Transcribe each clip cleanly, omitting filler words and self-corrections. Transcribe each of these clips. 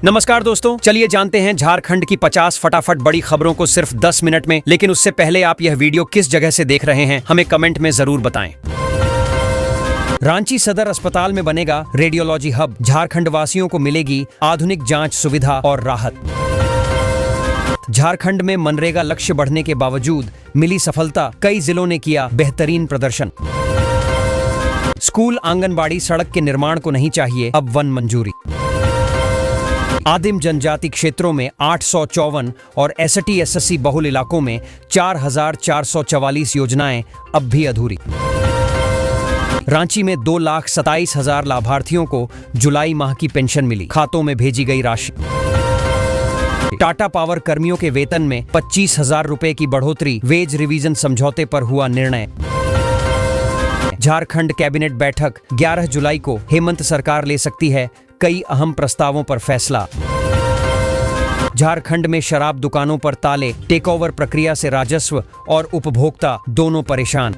नमस्कार दोस्तों, चलिए जानते हैं झारखंड की 50 फटाफट बड़ी खबरों को सिर्फ 10 मिनट में। लेकिन उससे पहले आप यह वीडियो किस जगह से देख रहे हैं हमें कमेंट में जरूर बताएं। रांची सदर अस्पताल में बनेगा रेडियोलॉजी हब, झारखंड वासियों को मिलेगी आधुनिक जांच सुविधा और राहत। झारखंड में मनरेगा लक्ष्य बढ़ने के बावजूद मिली सफलता, कई जिलों ने किया बेहतरीन प्रदर्शन। स्कूल आंगनबाड़ी सड़क के निर्माण को नहीं चाहिए अब वन मंजूरी। आदिम जनजाति क्षेत्रों में 854 और एसटी एसएससी बहुल इलाकों में 4444 योजनाएं अब भी अधूरी। रांची में 2,27,000 लाभार्थियों को जुलाई माह की पेंशन मिली, खातों में भेजी गई राशि। टाटा पावर कर्मियों के वेतन में 25,000 रुपए की बढ़ोतरी, वेज रिवीजन समझौते पर हुआ निर्णय। झारखंड कैबिनेट बैठक 11 जुलाई को हेमंत सरकार ले सकती है कई अहम प्रस्तावों पर फैसला। झारखंड में शराब दुकानों पर ताले, टेकओवर प्रक्रिया से राजस्व और उपभोक्ता दोनों परेशान।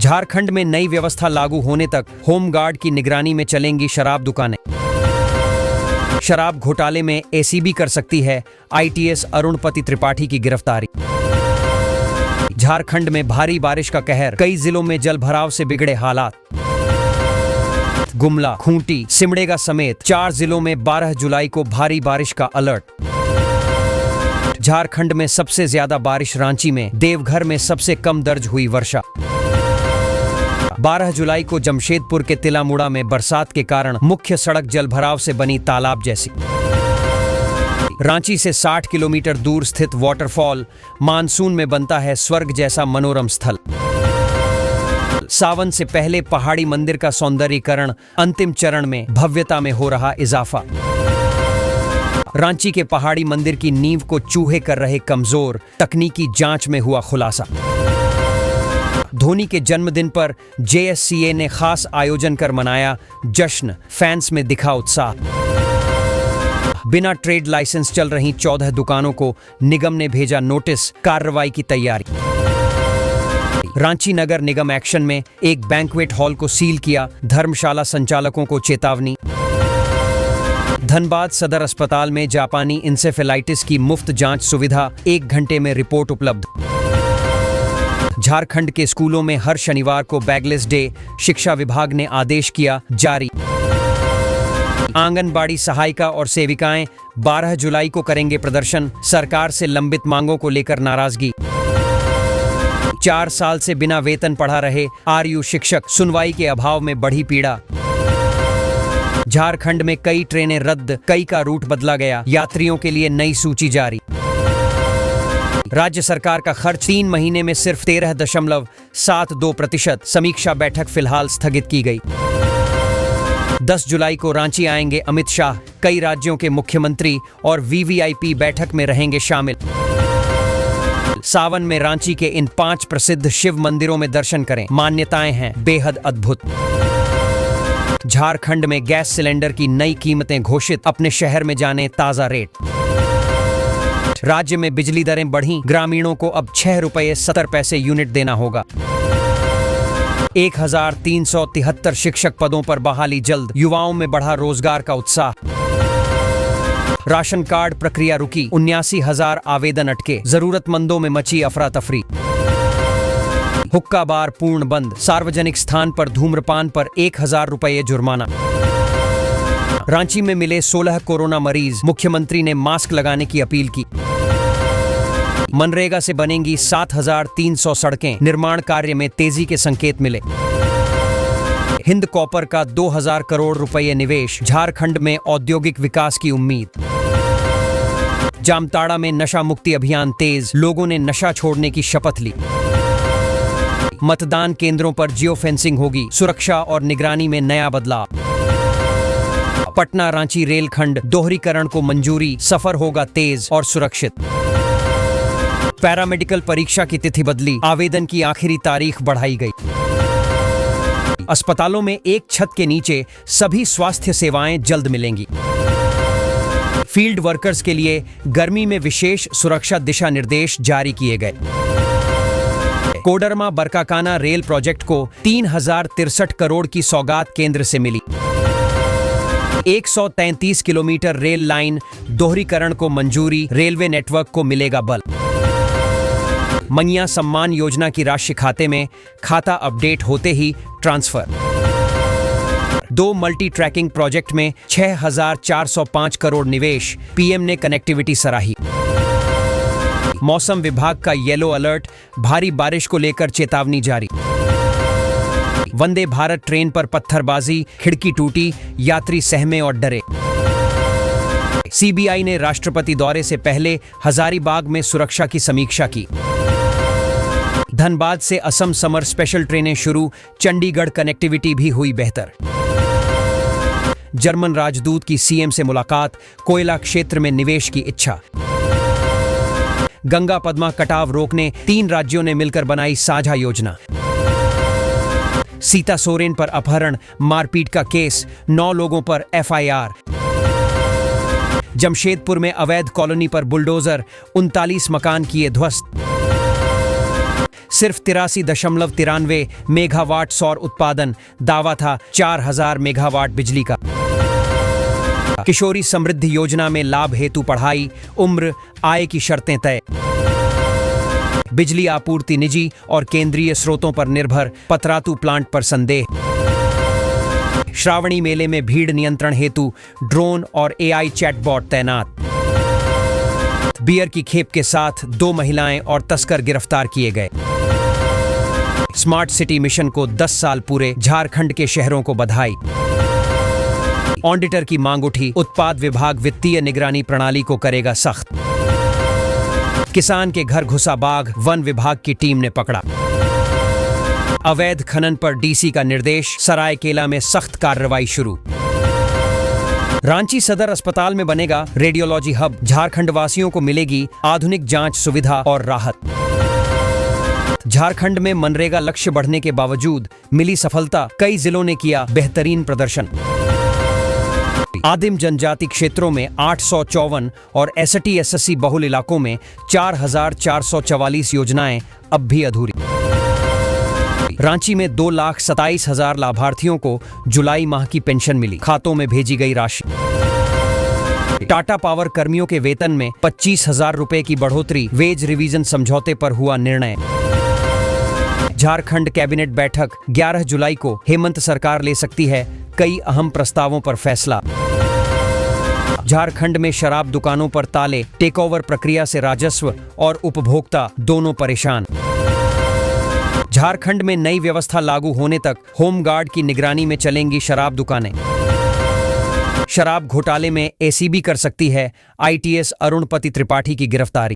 झारखंड में नई व्यवस्था लागू होने तक होमगार्ड की निगरानी में चलेंगी शराब दुकानें। शराब घोटाले में एसीबी कर सकती है आईटीएस अरुणपति त्रिपाठी की गिरफ्तारी। झारखंड में भारी बारिश का कहर, कई जिलों में जलभराव से बिगड़े हालात। गुमला, खूंटी, सिमडेगा समेत 4 जिलों में 12 जुलाई को भारी बारिश का अलर्ट। झारखंड में सबसे ज्यादा बारिश रांची में, देवघर में सबसे कम दर्ज हुई वर्षा। 12 जुलाई को जमशेदपुर के तिलामुड़ा में बरसात के कारण मुख्य सड़क जलभराव से बनी तालाब जैसी। रांची से 60 किलोमीटर दूर स्थित वाटरफॉल मानसून में बनता है स्वर्ग जैसा मनोरम स्थल। सावन से पहले पहाड़ी मंदिर का सौंदर्यीकरण, अंतिम चरण में भव्यता में हो रहा इजाफा। रांची के पहाड़ी मंदिर की नींव को चूहे कर रहे कमजोर, तकनीकी जांच में हुआ खुलासा। धोनी के जन्मदिन पर जेएससीए ने खास आयोजन कर मनाया जश्न, फैंस में दिखा उत्साह। बिना ट्रेड लाइसेंस चल रही 14 दुकानों को निगम ने भेजा नोटिस, कार्रवाई की तैयारी। रांची नगर निगम एक्शन में, एक बैंक्वेट हॉल को सील किया, धर्मशाला संचालकों को चेतावनी। धनबाद सदर अस्पताल में जापानी इंसेफेलाइटिस की मुफ्त जांच सुविधा, 1 घंटे में रिपोर्ट उपलब्ध। झारखंड के स्कूलों में हर शनिवार को बैगलेस डे, शिक्षा विभाग ने आदेश किया जारी। आंगनबाड़ी सहायिका और सेविकाएं 12 जुलाई को करेंगे प्रदर्शन, सरकार से लंबित मांगों को लेकर नाराजगी। 4 साल से बिना वेतन पढ़ा रहे आरयू शिक्षक, सुनवाई के अभाव में बढ़ी पीड़ा। झारखंड में कई ट्रेनें रद्द, कई का रूट बदला गया, यात्रियों के लिए नई सूची जारी। राज्य सरकार का खर्च 3 महीने में सिर्फ 13.72%, समीक्षा बैठक फिलहाल स्थगित की गई। 10 जुलाई को रांची आएंगे अमित शाह, कई राज्यों के मुख्यमंत्री और वीवीआईपी बैठक में रहेंगे शामिल। सावन में रांची के इन 5 प्रसिद्ध शिव मंदिरों में दर्शन करें, मान्यताएं हैं बेहद अद्भुत। झारखंड में गैस सिलेंडर की नई कीमतें घोषित, अपने शहर में जाने ताजा रेट। राज्य में बिजली दरें बढ़ी, ग्रामीणों को अब 6 रुपये 70 पैसे यूनिट देना होगा। 1373 शिक्षक पदों पर बहाली जल्द, युवाओं में बढ़ा रोजगार का उत्साह। राशन कार्ड प्रक्रिया रुकी, 79,000 आवेदन अटके, जरूरतमंदों में मची अफरा तफरी। हुक्का बार पूर्ण बंद, सार्वजनिक स्थान पर धूम्रपान पर 1,000 रुपये जुर्माना। रांची में मिले 16 कोरोना मरीज, मुख्यमंत्री ने मास्क लगाने की अपील की। मनरेगा से बनेंगी 7,300 सड़कें, निर्माण कार्य में तेजी के संकेत मिले। हिंद कॉपर का 2,000 करोड़ रुपये निवेश, झारखंड में औद्योगिक विकास की उम्मीद। जामताड़ा में नशा मुक्ति अभियान तेज, लोगों ने नशा छोड़ने की शपथ ली। मतदान केंद्रों पर जियो फेंसिंग होगी, सुरक्षा और निगरानी में नया बदलाव। पटना रांची रेलखंड दोहरीकरण को मंजूरी, सफर होगा तेज और सुरक्षित। पैरामेडिकल परीक्षा की तिथि बदली, आवेदन की आखिरी तारीख बढ़ाई गई। अस्पतालों में एक छत के नीचे सभी स्वास्थ्य सेवाएं जल्द मिलेंगी। फील्ड वर्कर्स के लिए गर्मी में विशेष सुरक्षा दिशा निर्देश जारी किए गए। कोडरमा बरकाकाना रेल प्रोजेक्ट को 3,063 करोड़ की सौगात केंद्र से मिली। 133 किलोमीटर रेल लाइन दोहरीकरण को मंजूरी, रेलवे नेटवर्क को मिलेगा बल। मनिया सम्मान योजना की राशि खाते में, खाता अपडेट होते ही ट्रांसफर। 2 मल्टी ट्रैकिंग प्रोजेक्ट में 6,405 करोड़ निवेश, पीएम ने कनेक्टिविटी सराही। मौसम विभाग का येलो अलर्ट, भारी बारिश को लेकर चेतावनी जारी। वंदे भारत ट्रेन पर पत्थरबाजी, खिड़की टूटी, यात्री सहमे और डरे। सीबीआई ने राष्ट्रपति दौरे से पहले हजारीबाग में सुरक्षा की समीक्षा की। धनबाद से असम समर स्पेशल ट्रेनें शुरू, चंडीगढ़ कनेक्टिविटी भी हुई बेहतर। जर्मन राजदूत की सीएम से मुलाकात, कोयला क्षेत्र में निवेश की इच्छा। गंगा पद्मा कटाव रोकने 3 राज्यों ने मिलकर बनाई साझा योजना। सीता सोरेन पर अपहरण, मारपीट का केस, 9 लोगों पर एफआईआर। जमशेदपुर में अवैध कॉलोनी पर बुलडोजर, 39 मकान किए ध्वस्त। सिर्फ 83.93 मेगावाट सौर उत्पादन, दावा था 4,000 मेगावाट बिजली का। किशोरी समृद्धि योजना में लाभ हेतु पढ़ाई, उम्र, आय की शर्तें तय। बिजली आपूर्ति निजी और केंद्रीय स्रोतों पर निर्भर, पतरातू प्लांट पर संदेह। श्रावणी मेले में भीड़ नियंत्रण हेतु ड्रोन और एआई चैटबॉट तैनात। बियर की खेप के साथ 2 महिलाएं और तस्कर गिरफ्तार किए गए। स्मार्ट सिटी मिशन को 10 साल पूरे, झारखंड के शहरों को बधाई। ऑडिटर की मांग उठी, उत्पाद विभाग वित्तीय निगरानी प्रणाली को करेगा सख्त। किसान के घर घुसा बाघ, वन विभाग की टीम ने पकड़ा। अवैध खनन पर डीसी का निर्देश, सरायकेला में सख्त कार्रवाई शुरू। रांची सदर अस्पताल में बनेगा रेडियोलॉजी हब, झारखंड वासियों को मिलेगी आधुनिक जांच सुविधा और राहत। झारखंड में मनरेगा लक्ष्य बढ़ने के बावजूद मिली सफलता, कई जिलों ने किया बेहतरीन प्रदर्शन। आदिम जनजाति क्षेत्रों में 854 और एसटी-एससी बहुल इलाकों में 4,444 योजनाएं अब भी अधूरी। रांची में 2,27,000 लाभार्थियों को जुलाई माह की पेंशन मिली, खातों में भेजी गई राशि। टाटा पावर कर्मियों के वेतन में 25,000 रुपए की बढ़ोतरी, वेज रिवीजन समझौते पर हुआ निर्णय। झारखंड कैबिनेट बैठक 11 जुलाई को, हेमंत सरकार ले सकती है कई अहम प्रस्तावों पर फैसला। झारखंड में शराब दुकानों पर ताले, टेकओवर प्रक्रिया से राजस्व और उपभोक्ता दोनों परेशान। झारखंड में नई व्यवस्था लागू होने तक होमगार्ड की निगरानी में चलेंगी शराब दुकानें। शराब घोटाले में एसीबी कर सकती है आईटीएस अरुणपति त्रिपाठी की गिरफ्तारी।